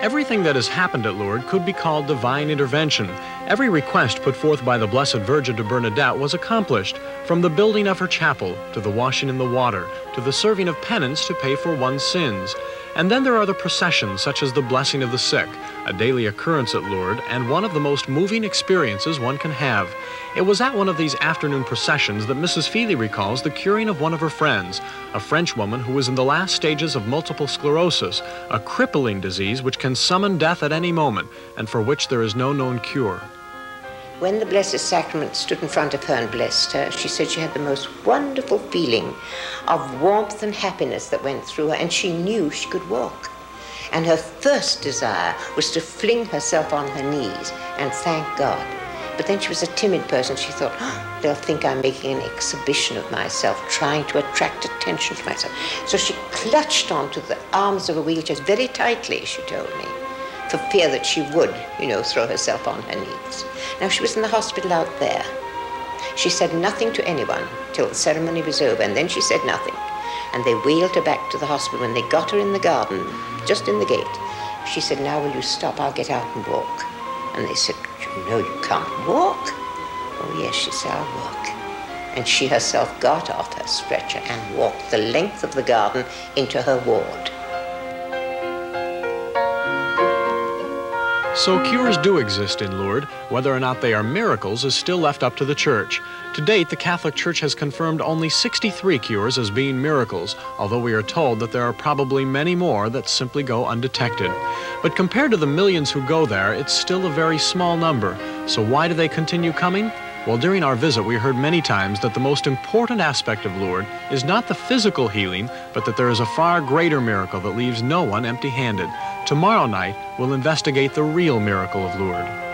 Everything that has happened at Lourdes could be called divine intervention. Every request put forth by the Blessed Virgin to Bernadette was accomplished, from the building of her chapel, to the washing in the water, to the serving of penance to pay for one's sins. And then there are the processions, such as the blessing of the sick, a daily occurrence at Lourdes, and one of the most moving experiences one can have. It was at one of these afternoon processions that Mrs. Feely recalls the curing of one of her friends, a French woman who was in the last stages of multiple sclerosis, a crippling disease which can summon death at any moment, and for which there is no known cure. When the Blessed Sacrament stood in front of her and blessed her, she said she had the most wonderful feeling of warmth and happiness that went through her, and she knew she could walk. And her first desire was to fling herself on her knees and thank God. But then she was a timid person. She thought, oh, they'll think I'm making an exhibition of myself, trying to attract attention to myself. So she clutched onto the arms of a wheelchair very tightly, she told me, for fear that she would, throw herself on her knees. Now, she was in the hospital out there. She said nothing to anyone till the ceremony was over, and then she said nothing. And they wheeled her back to the hospital. When they got her in the garden, just in the gate, she said, now will you stop? I'll get out and walk. And they said, you can't walk. Oh, yes, she said, I'll walk. And she herself got off her stretcher and walked the length of the garden into her ward. So cures do exist in Lourdes. Whether or not they are miracles is still left up to the Church. To date, the Catholic Church has confirmed only 63 cures as being miracles, although we are told that there are probably many more that simply go undetected. But compared to the millions who go there, it's still a very small number. So why do they continue coming? Well, during our visit, we heard many times that the most important aspect of Lourdes is not the physical healing, but that there is a far greater miracle that leaves no one empty-handed. Tomorrow night, we'll investigate the real miracle of Lourdes.